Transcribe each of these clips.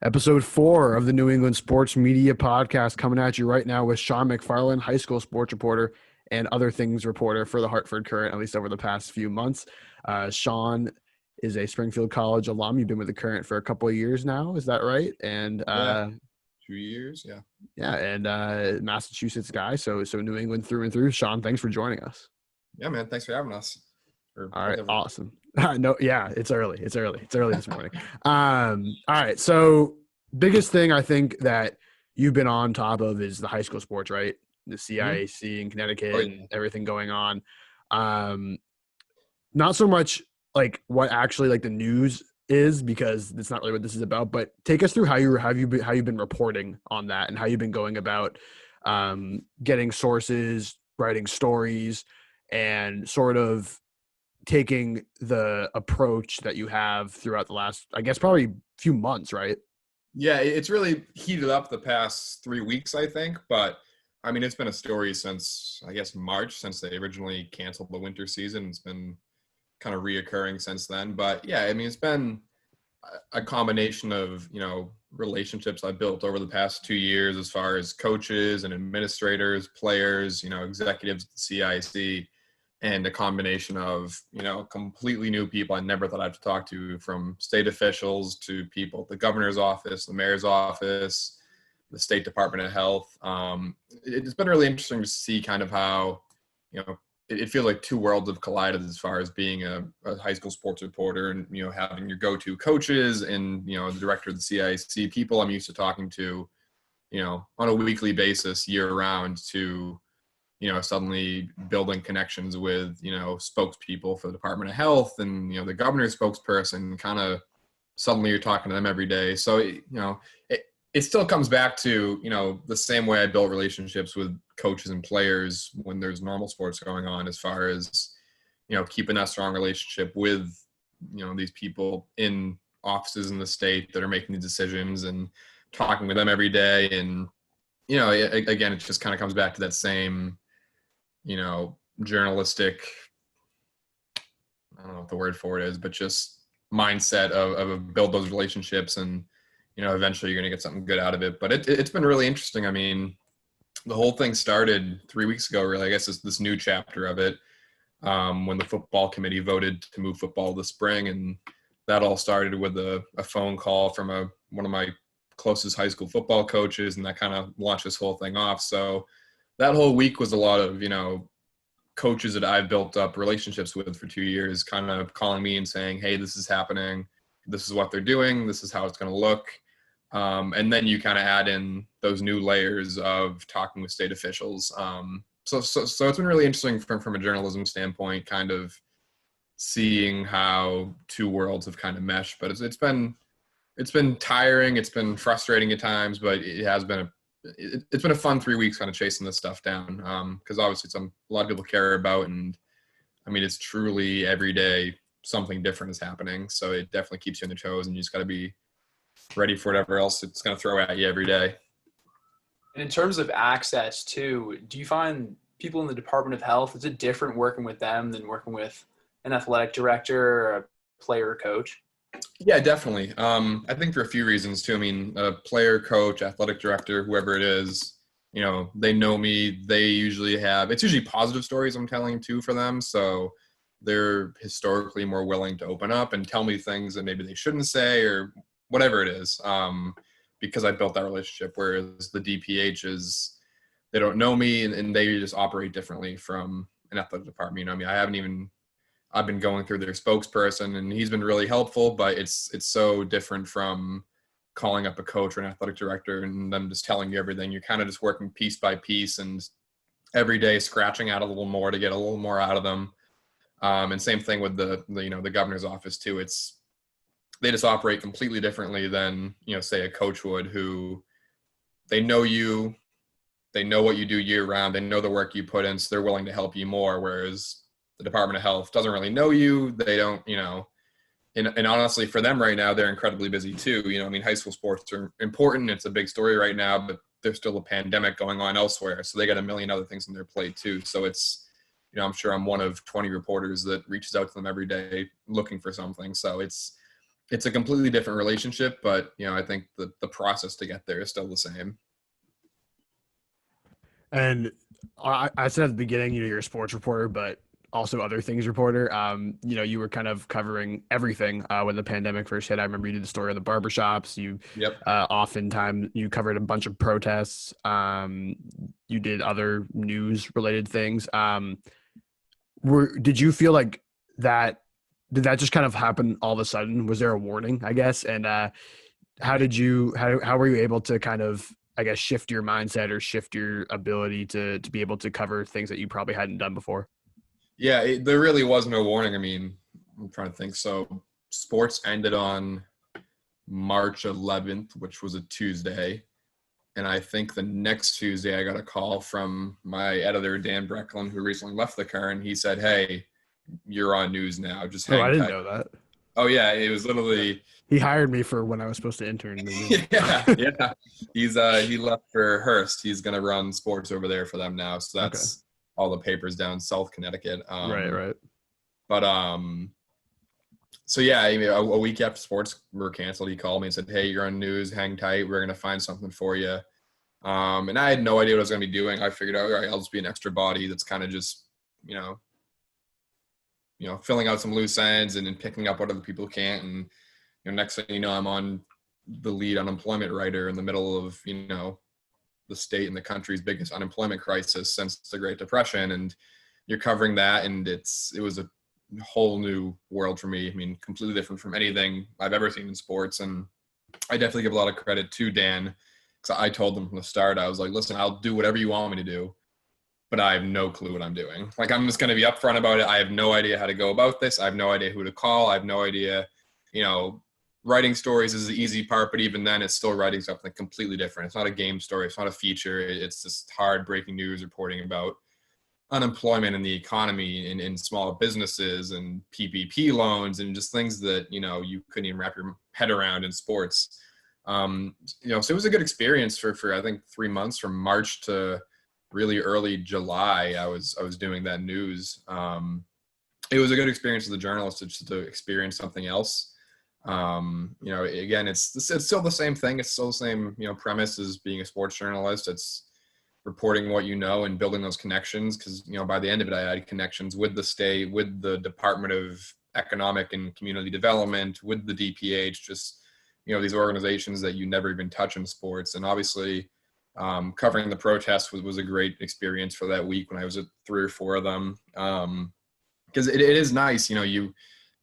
Episode 4 of the New England Sports Media Podcast coming at you right now with Shawn McFarland, high school sports reporter and other things reporter for the Hartford Courant, at least over the past few months. Shawn is a Springfield College alum. You've been with the Courant for a couple of years now. Is that right? And Yeah, 2 years. Yeah. yeah, and Massachusetts guy. So New England through and through. Shawn, thanks for joining us. Yeah, man. Thanks for having us. Or All right, whatever. awesome. No, yeah, it's early. It's early this morning. All right. So biggest thing I think that you've been on top of is the high school sports, right? The CIAC in Connecticut Oh, yeah. and everything going on. Not so much like what actually like the news is, because it's not really what this is about, but take us through how you've been reporting on that and how you've been going about getting sources, writing stories, and sort of taking the approach that you have throughout the last, I guess, probably few months, right? Yeah, it's really heated up the past 3 weeks, I think. But I mean, it's been a story since, I guess, March, since they originally canceled the winter season. It's been kind of reoccurring since then. But yeah, I mean, it's been a combination of, relationships I've built over the past 2 years as far as coaches and administrators, players, executives at the CIC, and a combination of, completely new people I never thought I'd have to talk to, from state officials to people at the governor's office, the mayor's office, the State Department of Health. It's been really interesting to see kind of how, it feels like two worlds have collided as far as being a high school sports reporter and, having your go-to coaches and, the director of the CIC, people I'm used to talking to, on a weekly basis year round, to, suddenly building connections with, spokespeople for the Department of Health and, the governor's spokesperson. Kind of suddenly you're talking to them every day. So, it still comes back to, the same way I built relationships with coaches and players when there's normal sports going on, as far as, keeping that strong relationship with, these people in offices in the state that are making the decisions, and talking with them every day. And, again, it just kind of comes back to that same, journalistic, I don't know what the word for it is, but just mindset of build those relationships, and, eventually you're going to get something good out of it. But it's been really interesting. I mean, the whole thing started 3 weeks ago, really. I guess it's this new chapter of it, when the football committee voted to move football this spring. And that all started with a phone call from one of my closest high school football coaches, and that kind of launched this whole thing off. So that whole week was a lot of, coaches that I've built up relationships with for 2 years kind of calling me and saying, hey, this is happening. This is what they're doing. This is how it's going to look. And then you kind of add in those new layers of talking with state officials. So it's been really interesting from a journalism standpoint, kind of seeing how two worlds have kind of meshed. But it's been tiring. It's been frustrating at times, but it's been a fun 3 weeks kind of chasing this stuff down. Because obviously a lot of people care about, and I mean, it's truly every day something different is happening. So it definitely keeps you on the toes, and you just got to be ready for whatever else it's going to throw at you every day. And in terms of access too, do you find people in the Department of Health, is it different working with them than working with an athletic director or a player or coach? Yeah, definitely. I think for a few reasons too. I mean, a player, coach, athletic director, whoever it is, they know me. It's usually positive stories I'm telling too for them. So they're historically more willing to open up and tell me things that maybe they shouldn't say, or whatever it is, because I built that relationship. Whereas the DPHs, they don't know me, and they just operate differently from an athletic department. I mean, I've been going through their spokesperson, and he's been really helpful, but it's so different from calling up a coach or an athletic director and them just telling you everything. You're kind of just working piece by piece, and every day scratching out a little more to get a little more out of them. And same thing with the governor's office too. They just operate completely differently than, say a coach would, who they know you, they know what you do year round, they know the work you put in, so they're willing to help you more. Whereas the Department of Health doesn't really know you. They don't, and honestly for them right now, they're incredibly busy too. High school sports are important. It's a big story right now, but there's still a pandemic going on elsewhere. So they got a million other things on their plate too. So it's, I'm sure I'm one of 20 reporters that reaches out to them every day looking for something. So it's it's a completely different relationship, but I think the process to get there is still the same. And I said at the beginning, you're a sports reporter, but also other things reporter. You were kind of covering everything when the pandemic first hit. I remember you did the story of the barbershops. You Yep. oftentimes you covered a bunch of protests. You did other news related things. Did you feel like that? Did that just kind of happen all of a sudden? Was there a warning, I guess? And how were you able to kind of, I guess, shift your mindset or shift your ability to be able to cover things that you probably hadn't done before? Yeah, there really was no warning. I mean, I'm trying to think. So sports ended on March 11th, which was a Tuesday. And I think the next Tuesday I got a call from my editor, Dan Brecklin, who recently left the Courant. He said, "Hey, you're on news now. Just Oh, I hang didn't tight." know that. Oh yeah, it was literally. He hired me for when I was supposed to intern. Yeah. He left for Hearst. He's gonna run sports over there for them now. So Okay. that's all the papers down South Connecticut. Right. But so yeah, a week after sports were canceled, he called me and said, "Hey, you're on news. Hang tight. We're gonna find something for you." And I had no idea what I was gonna be doing. I figured, all right, I'll just be an extra body that's kind of just, filling out some loose ends and picking up what other people can't. And next thing you know, I'm on the lead unemployment writer in the middle of the state and the country's biggest unemployment crisis since the Great Depression, and you're covering that, and it was a whole new world for me. I mean, completely different from anything I've ever seen in sports, and I definitely give a lot of credit to Dan, because I told him from the start, I was like, "Listen, I'll do whatever you want me to do, but I have no clue what I'm doing. Like, I'm just going to be upfront about it. I have no idea how to go about this. I have no idea who to call. I have no idea, writing stories is the easy part, but even then it's still writing something completely different. It's not a game story. It's not a feature. It's just hard breaking news reporting about unemployment and the economy in small businesses and PPP loans and just things that, you couldn't even wrap your head around in sports. So it was a good experience for I think 3 months from March to really early July. I was doing that news. It was a good experience as a journalist to experience something else. Again, it's still the same thing. It's still the same, premise as being a sports journalist. It's reporting what you know and building those connections. Because, by the end of it, I had connections with the state, with the Department of Economic and Community Development, with the DPH, just, these organizations that you never even touch in sports. And obviously, covering the protests was a great experience for that week when I was at 3 or 4 of them. Because it is nice, you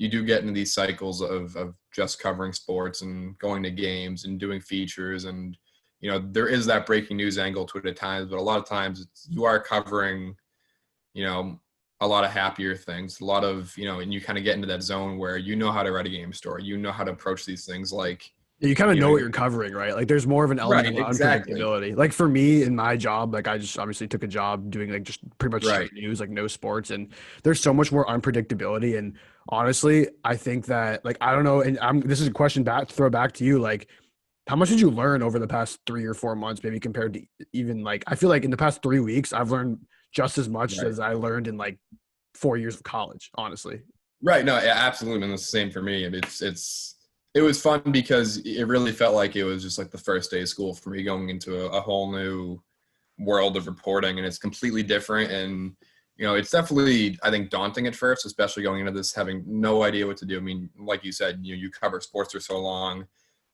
do get into these cycles of just covering sports and going to games and doing features, and there is that breaking news angle to it at times, but a lot of times you are covering a lot of happier things, a lot of and you kind of get into that zone where how to write a game story, how to approach these things, like you kind of know what you're covering, right? Like there's more of an element of unpredictability. Like for me in my job, like I just obviously took a job doing like just pretty much straight news, like no sports, and there's so much more unpredictability. And honestly, I think that like, I don't know. And this is a question to throw back to you. Like, how much did you learn over the past 3 or 4 months, maybe compared to even like, I feel like in the past 3 weeks, I've learned just as much as I learned in like 4 years of college, honestly. Right. No, yeah, absolutely. And the same for me. It was fun because it really felt like it was just like the first day of school for me, going into a whole new world of reporting, and it's completely different. And, it's definitely, I think, daunting at first, especially going into this, having no idea what to do. I mean, like you said, you cover sports for so long,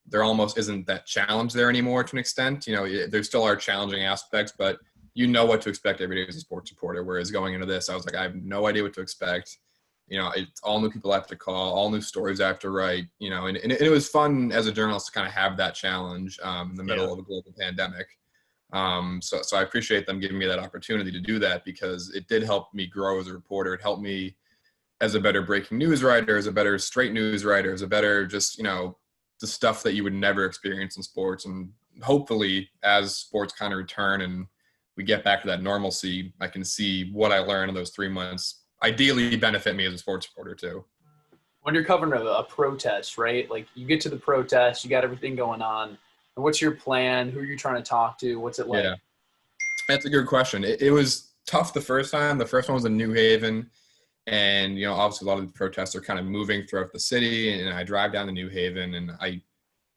there almost isn't that challenge there anymore to an extent. There still are challenging aspects, but what to expect every day as a sports reporter. Whereas going into this, I was like, I have no idea what to expect. It's all new people I have to call, all new stories I have to write, and it was fun as a journalist to kind of have that challenge in the middle of a global pandemic. So I appreciate them giving me that opportunity to do that, because it did help me grow as a reporter. It helped me as a better breaking news writer, as a better straight news writer, as a better just, the stuff that you would never experience in sports. And hopefully as sports kind of return and we get back to that normalcy, I can see what I learned in those 3 months ideally benefit me as a sports reporter too. When you're covering a protest, right? Like you get to the protest, you got everything going on. And what's your plan? Who are you trying to talk to? What's it like? Yeah, that's a good question. It was tough the first time. The first one was in New Haven. And, obviously a lot of the protests are kind of moving throughout the city, and I drive down to New Haven, and it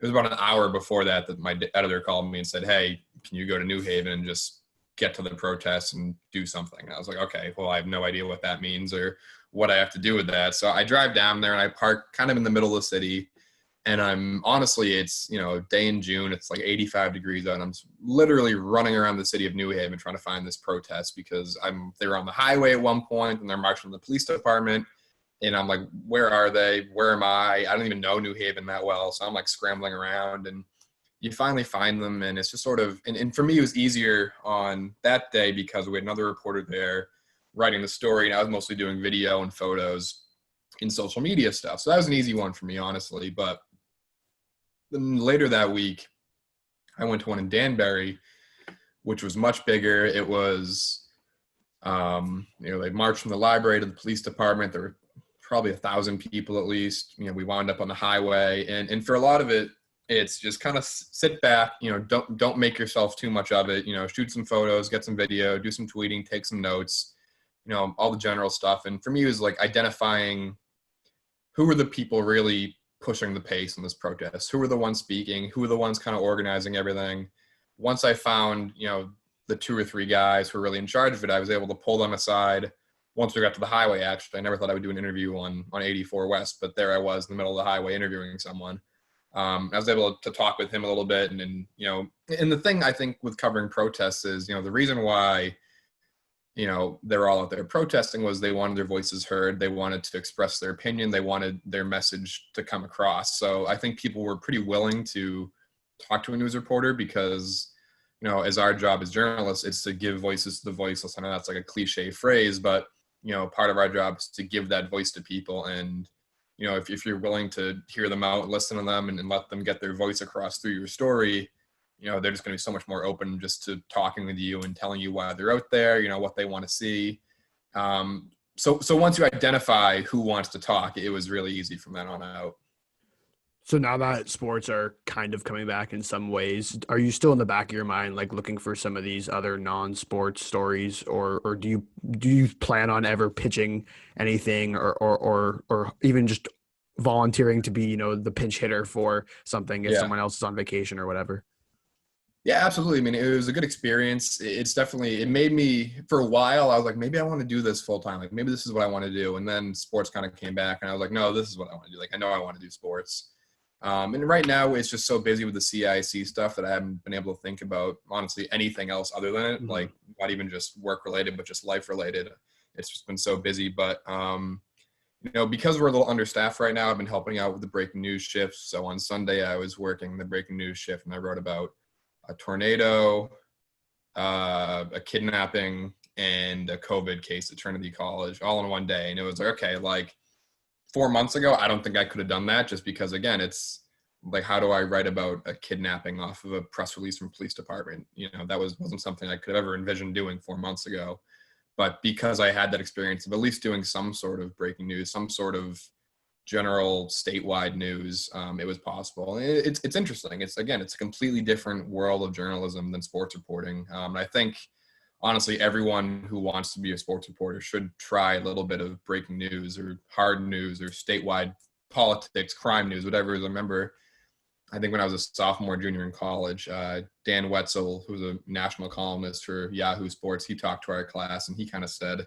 was about an hour before that my editor called me and said, "Hey, can you go to New Haven and just get to the protests and do something?" And I was like, okay, well, I have no idea what that means or what I have to do with that. So I drive down there and I park kind of in the middle of the city. And it's, day in June, it's like 85 degrees out. And I'm literally running around the city of New Haven trying to find this protest because they were on the highway at one point and they're marching from the police department. And I'm like, where are they? Where am I? I don't even know New Haven that well. So I'm like scrambling around, and you finally find them. And it's just sort of, and for me, it was easier on that day because we had another reporter there writing the story, and I was mostly doing video and photos in social media stuff. So that was an easy one for me, honestly. But then later that week, I went to one in Danbury, which was much bigger. It was, they marched from the library to the police department. There were probably 1,000 people at least. We wound up on the highway, and for a lot of it, it's just kind of sit back. Don't make yourself too much of it. Shoot some photos, get some video, do some tweeting, take some notes. All the general stuff. And for me, it was like identifying who were the people really pushing the pace in this protest, who were the ones speaking, who were the ones kind of organizing everything. Once I found, the 2 or 3 guys who were really in charge of it, I was able to pull them aside. Once we got to the highway, actually, I never thought I would do an interview on 84 West, but there I was in the middle of the highway interviewing someone. I was able to talk with him a little bit. And the thing I think with covering protests is, the reason why, they're all out there protesting was they wanted their voices heard. They wanted to express their opinion. They wanted their message to come across. So I think people were pretty willing to talk to a news reporter because, as our job as journalists, it's to give voices to the voiceless. I know that's like a cliche phrase, but, part of our job is to give that voice to people. And, if you're willing to hear them out, listen to them, and let them get their voice across through your story, they're just going to be so much more open just to talking with you and telling you why they're out there, what they want to see. So once you identify who wants to talk, it was really easy from then on out. So now that sports are kind of coming back in some ways, are you still in the back of your mind, like looking for some of these other non-sports stories, or do you plan on ever pitching anything or even just volunteering to be, the pinch hitter for something if someone else is on vacation or whatever? Yeah, absolutely. I mean, it was a good experience. It made me, for a while, I was like, maybe I want to do this full time. Like, maybe this is what I want to do. And then sports kind of came back and I was like, no, this is what I want to do. Like, I know I want to do sports. And right now it's just so busy with the CIC stuff that I haven't been able to think about, honestly, anything else other than it, Mm-hmm. like not even just work related, but just life related. It's just been so busy. But, because we're a little understaffed right now, I've been helping out with the breaking news shifts. So on Sunday, I was working the breaking news shift and I wrote about a tornado, a kidnapping, and a COVID case at Trinity College all in one day. And it was like, okay, like 4 months ago, I don't think I could have done that just because, again, it's like, how do I write about a kidnapping off of a press release from police department? That wasn't something I could have ever envisioned doing 4 months ago. But because I had that experience of at least doing some sort of breaking news, some sort of general statewide news, it was possible. And it's interesting. It's a completely different world of journalism than sports reporting. And I think, honestly, everyone who wants to be a sports reporter should try a little bit of breaking news or hard news or statewide politics, crime news, whatever it is. I remember, I think when I was a sophomore, junior in college, Dan Wetzel, who's a national columnist for Yahoo Sports, he talked to our class and he kind of said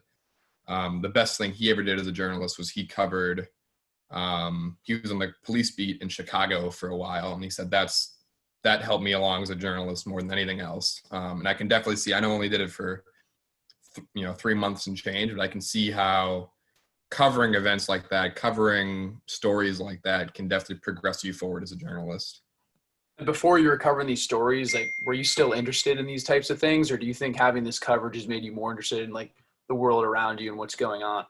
the best thing he ever did as a journalist was he covered he was on the police beat in Chicago for a while, and he said that helped me along as a journalist more than anything else. And I can definitely see, I not only did it for 3 months and change, but I can see how covering events like that, covering stories like that can definitely progress you forward as a journalist. Before you were covering these stories, like, were you still interested in these types of things, or do you think having this coverage has made you more interested in like the world around you and what's going on?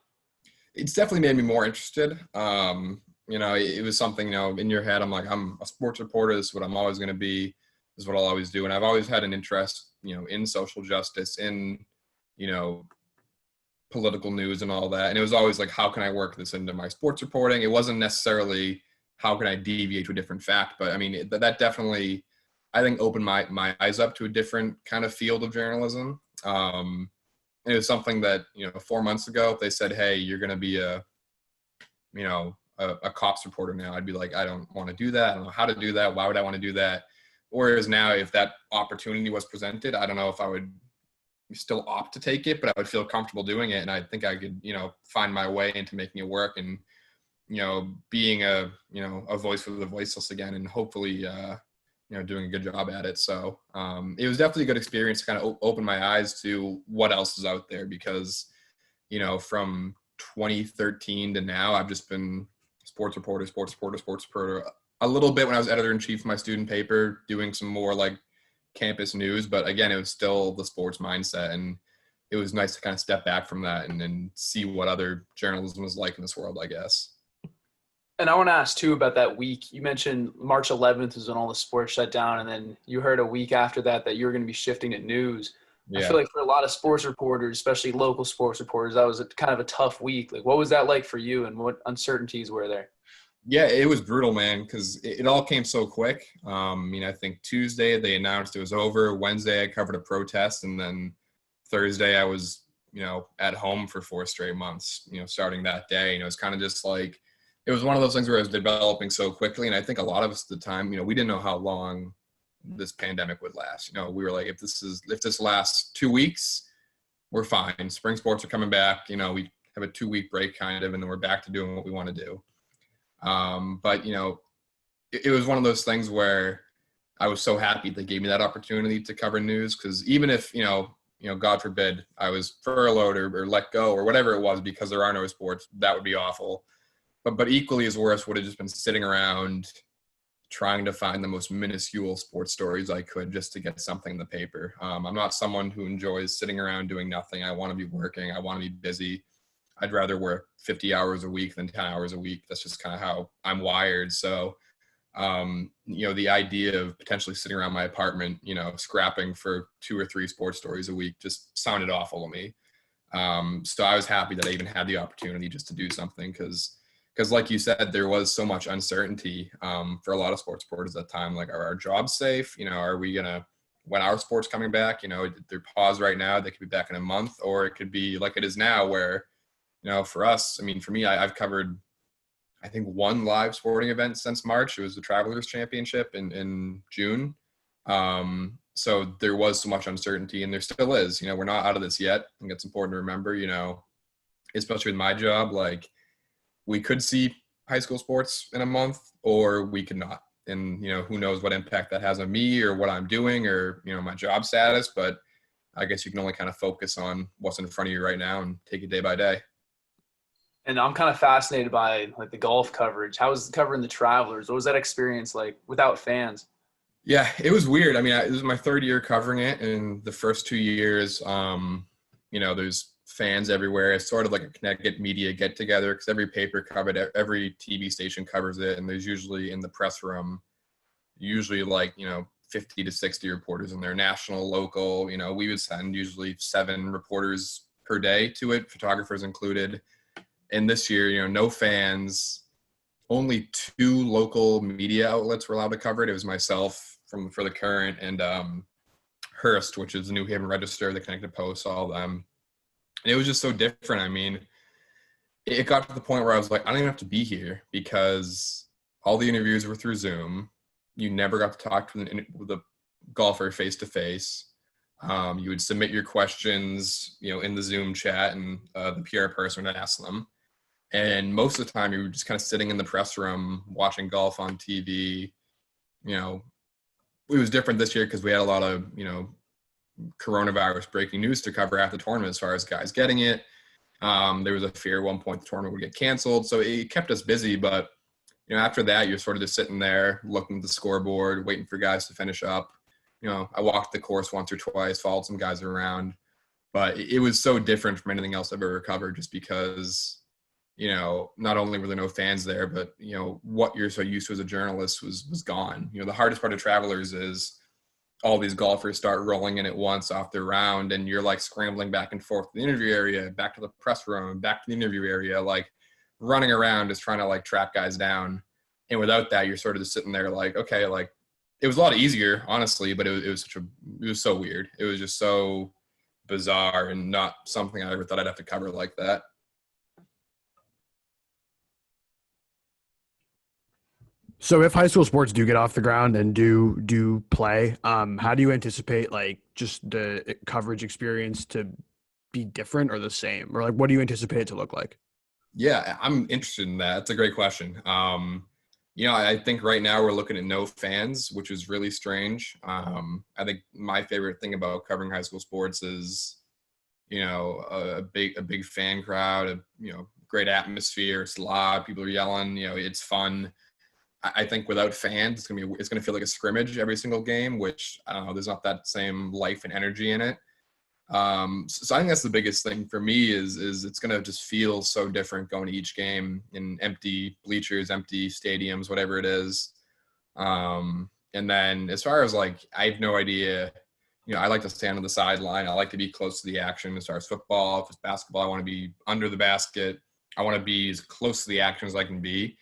It's definitely made me more interested. It was something, in your head, I'm like, I'm a sports reporter. This is what I'm always going to be. This is what I'll always do. And I've always had an interest, in social justice, in, political news and all that. And it was always like, how can I work this into my sports reporting? It wasn't necessarily how can I deviate to a different fact, but I mean, that definitely, I think, opened my eyes up to a different kind of field of journalism. it was something that, 4 months ago, if they said, hey, you're going to be a cops reporter now, I'd be like, I don't want to do that. I don't know how to do that. Why would I want to do that? Whereas now, if that opportunity was presented, I don't know if I would still opt to take it, but I would feel comfortable doing it. And I think I could, find my way into making it work and, being a voice for the voiceless again, and hopefully, doing a good job at it. So it was definitely a good experience to kind of open my eyes to what else is out there, because, from 2013 to now, I've just been sports reporter, a little bit when I was editor-in-chief of my student paper, doing some more like campus news. But again, it was still the sports mindset. And it was nice to kind of step back from that and see what other journalism is like in this world, I guess. And I want to ask too about that week. You mentioned March 11th is when all the sports shut down, and then you heard a week after that you were going to be shifting to news. Yeah. I feel like for a lot of sports reporters, especially local sports reporters, that was kind of a tough week. Like, what was that like for you, and what uncertainties were there? Yeah, it was brutal, man, because it all came so quick. I think Tuesday they announced it was over. Wednesday I covered a protest, and then Thursday I was, at home for 4 straight months, starting that day. It's kind of just like, it was one of those things where it was developing so quickly. And I think a lot of us at the time, we didn't know how long this pandemic would last. We were like, if this lasts 2 weeks, we're fine. Spring sports are coming back. We have a 2-week break kind of, and then we're back to doing what we want to do. But it was one of those things where I was so happy they gave me that opportunity to cover news. Cause even if, God forbid I was furloughed or let go or whatever it was, because there are no sports, that would be awful. But equally as worse would have just been sitting around trying to find the most minuscule sports stories I could just to get something in the paper. I'm not someone who enjoys sitting around doing nothing. I want to be working. I want to be busy. I'd rather work 50 hours a week than 10 hours a week. That's just kind of how I'm wired. So, the idea of potentially sitting around my apartment, scrapping for 2 or 3 sports stories a week just sounded awful to me. So I was happy that I even had the opportunity just to do something, because like you said, there was so much uncertainty for a lot of sports reporters at that time. Like, are our jobs safe? Are we going to, when our sport's coming back, they're paused right now, they could be back in a month, or it could be like it is now where, for us, for me, I've covered, I think, 1 live sporting event since March. It was the Travelers Championship in June. So there was so much uncertainty, and there still is. We're not out of this yet. I think it's important to remember, especially with my job, like, we could see high school sports in a month, or we could not. And, who knows what impact that has on me or what I'm doing or, my job status. But I guess you can only kind of focus on what's in front of you right now and take it day by day. And I'm kind of fascinated by like the golf coverage. How was covering the Travelers? What was that experience like without fans? Yeah, it was weird. It was my 3rd year covering it. And the first 2 years, there's fans everywhere. It's sort of like a Connecticut media get together, because every paper covered it, every TV station covers it. And there's usually in the press room, like, 50 to 60 reporters in there, national, local. We would send usually 7 reporters per day to it, photographers included. And this year, no fans, only 2 local media outlets were allowed to cover it. It was myself for the Courant, and Hearst, which is the New Haven Register, the Connecticut Post, all of them. And it was just so different. It got to the point where I was like, I don't even have to be here, because all the interviews were through Zoom. You never got to talk to the golfer face to face. You would submit your questions, in the Zoom chat, and the PR person would ask them. And most of the time you were just kind of sitting in the press room watching golf on TV. It was different this year because we had a lot of, coronavirus breaking news to cover at the tournament as far as guys getting it. There was a fear at one point the tournament would get canceled. So it kept us busy. But, after that, you're sort of just sitting there looking at the scoreboard, waiting for guys to finish up. I walked the course once or twice, followed some guys around. But it was so different from anything else I've ever covered, just because, not only were there no fans there, but, what you're so used to as a journalist was gone. The hardest part of Travelers is all these golfers start rolling in at once off their round, and you're like scrambling back and forth to the interview area, back to the press room, back to the interview area, like running around just trying to like track guys down. And without that, you're sort of just sitting there like, okay, like it was a lot easier, honestly, but it was so weird. It was just so bizarre and not something I ever thought I'd have to cover like that. So if high school sports do get off the ground and do play, how do you anticipate like just the coverage experience to be different or the same? Or like what do you anticipate it to look like? Yeah, I'm interested in that. It's a great question. I think right now we're looking at no fans, which is really strange. I think my favorite thing about covering high school sports is, a big fan crowd, great atmosphere. It's loud, people are yelling, it's fun. I think without fans, it's gonna feel like a scrimmage every single game, which I don't know. There's not that same life and energy in it. So I think that's the biggest thing for me is it's gonna just feel so different going to each game in empty bleachers, empty stadiums, whatever it is. And then as far as like, I have no idea. I like to stand on the sideline. I like to be close to the action. As far as football, if it's basketball, I want to be under the basket. I want to be as close to the action as I can be.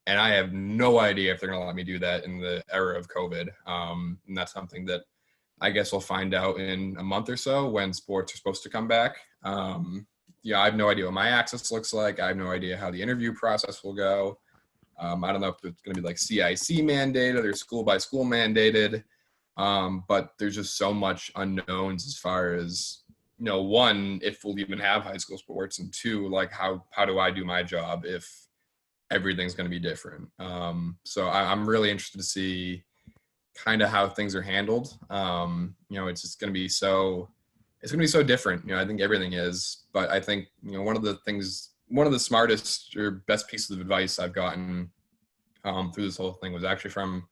And I have no idea if they're going to let me do that in the era of COVID. And that's something that I guess we'll find out in a month or so when sports are supposed to come back. I have no idea what my access looks like. I have no idea how the interview process will go. I don't know if it's going to be like CIC mandated or school by school mandated. But there's just so much unknowns as far as, one, if we'll even have high school sports, and two, like how do I do my job if everything's going to be different. So I'm really interested to see kind of how things are handled. It's just going to be so different. I think everything is, but I think, one of the smartest or best pieces of advice I've gotten through this whole thing was actually from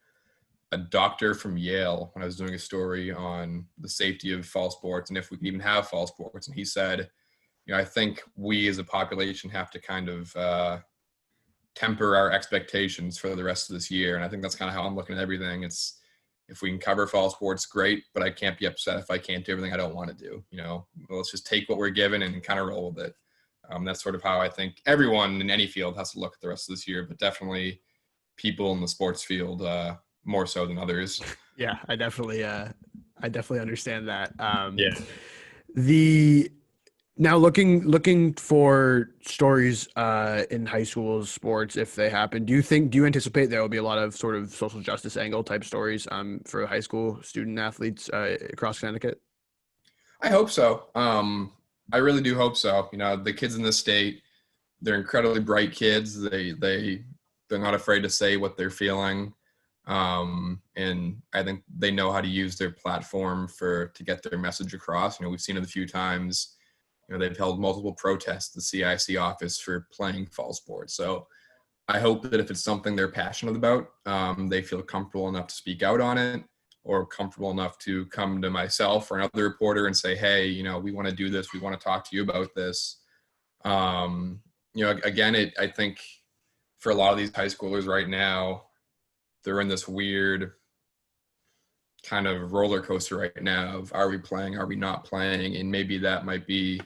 a doctor from Yale when I was doing a story on the safety of fall sports and if we can even have fall sports. And he said, I think we as a population have to kind of temper our expectations for the rest of this year. And I think that's kind of how I'm looking at everything. It's, if we can cover fall sports, great, but I can't be upset if I can't do everything I don't want to do. Let's just take what we're given and kind of roll with it. That's sort of how I think everyone in any field has to look at the rest of this year, but definitely people in the sports field more so than others. Yeah, I definitely understand that. Yeah. The Now looking for stories in high school sports, if they happen, do you anticipate there will be a lot of sort of social justice angle type stories for high school student athletes across Connecticut? I hope so. I really do hope so. The kids in the state, they're incredibly bright kids. They're not afraid to say what they're feeling. And I think they know how to use their platform to get their message across. We've seen it a few times. They've held multiple protests at the CIC office for playing fall sports. So I hope that if it's something they're passionate about, they feel comfortable enough to speak out on it, or comfortable enough to come to myself or another reporter and say, hey, we want to do this. We want to talk to you about this. Again, I think for a lot of these high schoolers right now, they're in this weird kind of roller coaster right now of, are we playing? Are we not playing? And maybe that might be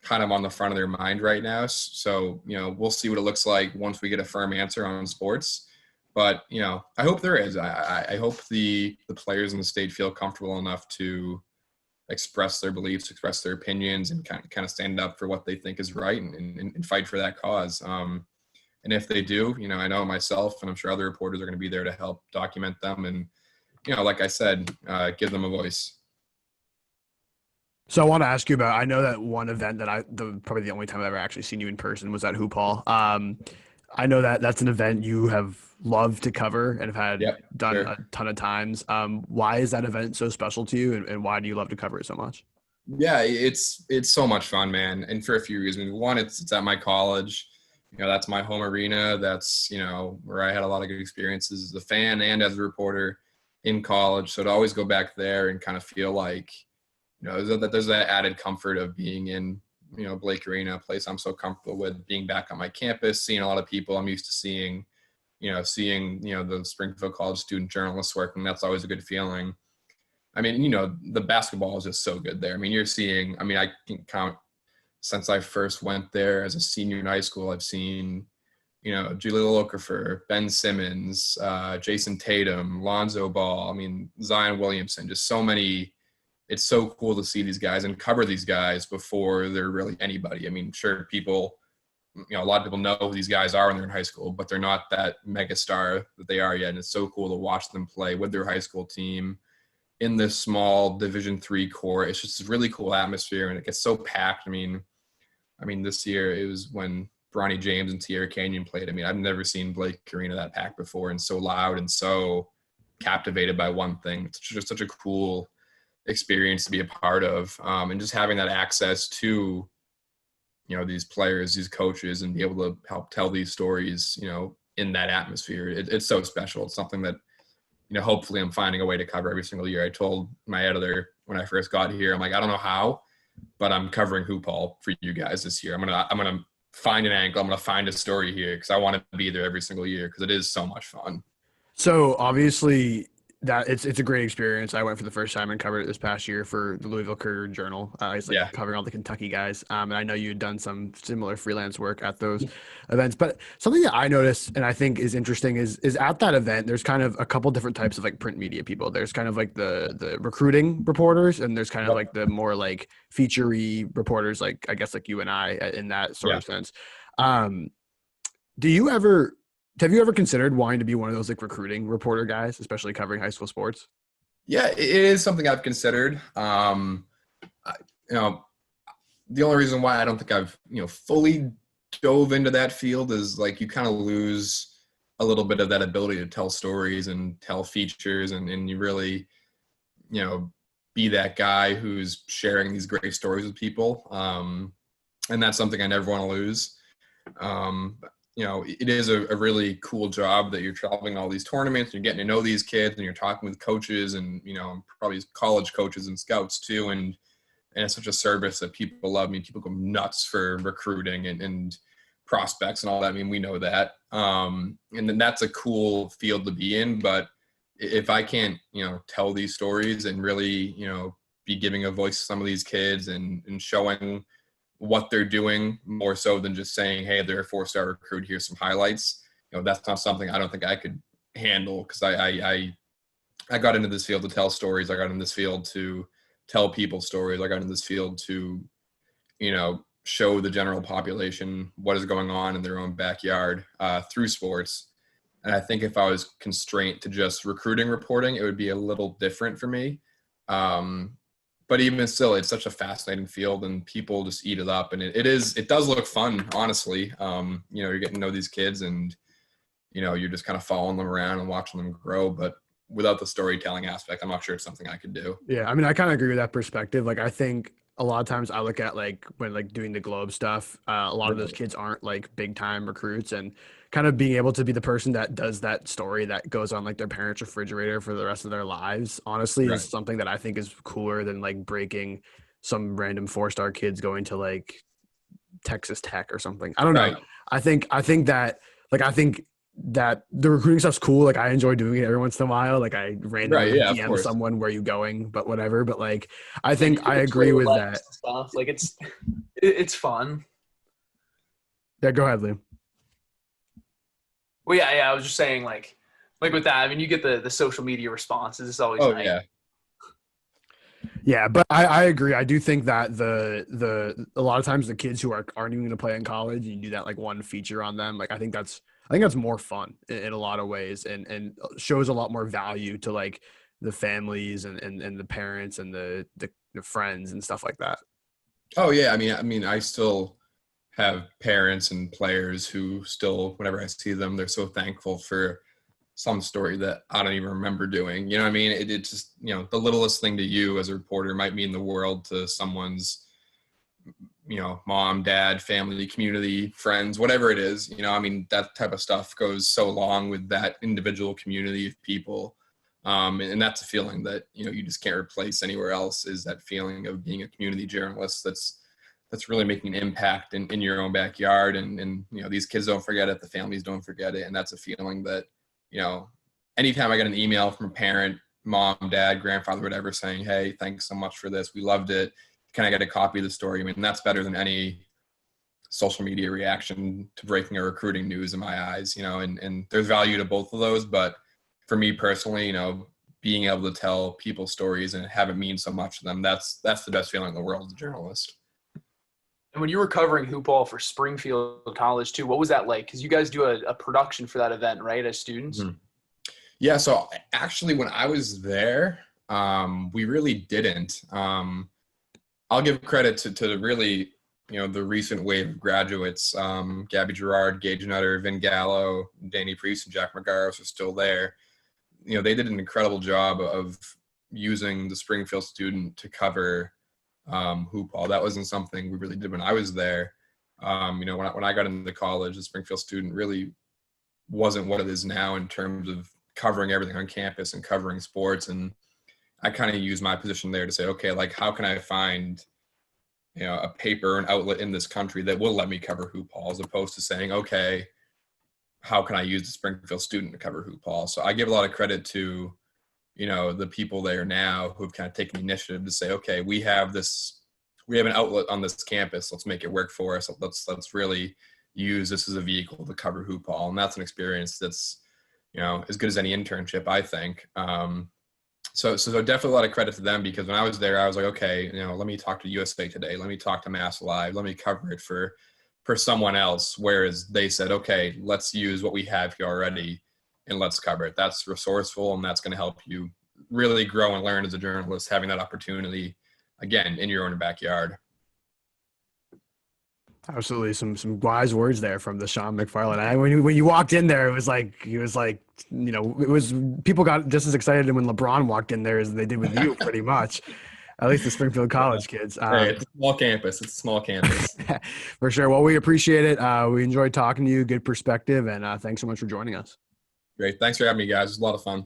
kind of on the front of their mind right now. So, we'll see what it looks like once we get a firm answer on sports. But, I hope there is. I hope the players in the state feel comfortable enough to express their beliefs, express their opinions, and kind of stand up for what they think is right and fight for that cause. And if they do, I know myself and I'm sure other reporters are going to be there to help document them and, like I said, give them a voice. So I want to ask you about, I know that one event that probably the only time I've ever actually seen you in person was at Hoop Hall. I know that that's an event you have loved to cover and have done sure. a ton of times. Why is that event so special to you, and why do you love to cover it so much? Yeah, it's so much fun, man. And for a few reasons. One, it's at my college. That's my home arena. That's, where I had a lot of good experiences as a fan and as a reporter in college. So to always go back there and kind of feel like, there's that added comfort of being in, Blake Arena, a place I'm so comfortable with, being back on my campus, seeing a lot of people I'm used to seeing, the Springfield College student journalists working. That's always a good feeling. I mean, the basketball is just so good there. I mean, you're seeing, I can count since I first went there as a senior in high school, I've seen, Jaleel Okafor, Ben Simmons, Jason Tatum, Lonzo Ball, Zion Williamson, just so many it's so cool to see these guys and cover these guys before they're really anybody. I mean, sure, people, a lot of people know who these guys are when they're in high school, but they're not that mega star that they are yet. And it's so cool to watch them play with their high school team in this small Division III court. It's just a really cool atmosphere, and it gets so packed. I mean, this year it was when Bronny James and Tierra Canyon played. I mean, I've never seen Blake Arena that packed before, and so loud and so captivated by one thing. It's just such a cool experience to be a part of, and just having that access to, these players, these coaches, and be able to help tell these stories, in that atmosphere. It's so special. It's something that, hopefully I'm finding a way to cover every single year. I told my editor when I first got here, I'm like, I don't know how, but I'm covering hoop ball for you guys this year. I'm gonna find an angle. I'm gonna find a story here because I want to be there every single year because it is so much fun. So obviously that it's a great experience. I went for the first time and covered it this past year for the Louisville Courier-Journal. I was covering all the Kentucky guys. And I know you had done some similar freelance work at those events. But something that I noticed and I think is interesting is at that event, there's kind of a couple different types of like print media people. There's kind of like the recruiting reporters, and there's kind of like the more like feature-y reporters, like I guess like you and I in that sort of sense. Have you ever considered wanting to be one of those like recruiting reporter guys, especially covering high school sports? Yeah, it is something I've considered. The only reason why I don't think I've, fully dove into that field is like you kind of lose a little bit of that ability to tell stories and tell features and you really, be that guy who's sharing these great stories with people. And that's something I never want to lose. It is a really cool job that you're traveling all these tournaments, you're getting to know these kids, and you're talking with coaches and, probably college coaches and scouts too. And it's such a service that people love. I mean, people go nuts for recruiting and prospects and all that. I mean, we know that. And then that's a cool field to be in. But if I can't, tell these stories and really, be giving a voice to some of these kids and showing what they're doing more so than just saying, hey, they're a 4-star recruit, here's some highlights. That's not something I don't think I could handle because I got into this field to tell stories. I got in this field to tell people stories. I got in this field to, show the general population what is going on in their own backyard through sports. And I think if I was constrained to just recruiting reporting, it would be a little different for me. But even still, it's such a fascinating field and people just eat it up. And it does look fun, honestly. You're getting to know these kids and, you're just kind of following them around and watching them grow. But without the storytelling aspect, I'm not sure it's something I could do. Yeah. I mean, I kind of agree with that perspective. Like, I think a lot of times I look at like when like doing the Globe stuff, a lot of those kids aren't like big time recruits, and kind of being able to be the person that does that story that goes on like their parents' refrigerator for the rest of their lives, honestly, is something that I think is cooler than like breaking some random 4-star kids going to like Texas Tech or something. I don't know. I think that the recruiting stuff's cool. Like I enjoy doing it every once in a while. Like I randomly DM someone, where you going, but whatever. But like, I think I agree with that stuff. Like it's fun. Yeah. Go ahead, Liam. Well, yeah. I was just saying like with that, I mean, you get the social media responses. It's always nice. Yeah, but I agree. I do think that a lot of times the kids who aren't even going to play in college, you do that like one feature on them. Like I think that's more fun in a lot of ways, and shows a lot more value to like the families and the parents and the friends and stuff like that. Oh yeah, I mean, I still have parents and players who still, whenever I see them, they're so thankful for some story that I don't even remember doing. You know what I mean? It just, the littlest thing to you as a reporter might mean the world to someone's, mom, dad, family, community, friends, whatever it is. I mean, that type of stuff goes so long with that individual community of people. And that's a feeling that, you just can't replace anywhere else, is that feeling of being a community journalist that's really making an impact in your own backyard. And these kids don't forget it. The families don't forget it. And that's a feeling that, anytime I get an email from a parent, mom, dad, grandfather, whatever, saying, hey, thanks so much for this, we loved it, can I get a copy of the story? I mean, that's better than any social media reaction to breaking or recruiting news in my eyes, and there's value to both of those. But for me personally, being able to tell people stories and have it mean so much to them, that's the best feeling in the world as a journalist. And when you were covering hoop ball for Springfield College too, what was that like? Because you guys do a production for that event, right, as students? Mm-hmm. Yeah, so actually when I was there, we really didn't. I'll give credit to really, the recent wave of graduates. Gabby Gerard, Gage Nutter, Vin Gallo, Danny Priest, and Jack McGarris are still there. They did an incredible job of using the Springfield student to cover hoop ball. That wasn't something we really did when I was there. When I got into college, the Springfield student really wasn't what it is now in terms of covering everything on campus and covering sports. And I kind of used my position there to say, okay, like how can I find, a paper, an outlet in this country that will let me cover hoop ball, as opposed to saying, okay, how can I use the Springfield student to cover hoop ball? So I give a lot of credit to, the people there now who have kind of taken the initiative to say, okay, we have an outlet on this campus. Let's make it work for us. Let's really use this as a vehicle to cover hoop ball. And that's an experience that's, as good as any internship, I think. So definitely a lot of credit to them, because when I was there, I was like, okay, let me talk to USA Today. Let me talk to Mass Live. Let me cover it for someone else. Whereas they said, okay, let's use what we have here already and let's cover it. That's resourceful, and that's going to help you really grow and learn as a journalist, having that opportunity, again, in your own backyard. Absolutely, some wise words there from the Shawn McFarland. When you walked in there, it was like people got just as excited when LeBron walked in there as they did with you, pretty much. At least the Springfield College kids. Hey, it's a small campus. For sure. Well, we appreciate it. We enjoyed talking to you. Good perspective, and thanks so much for joining us. Great. Thanks for having me, guys. It was a lot of fun.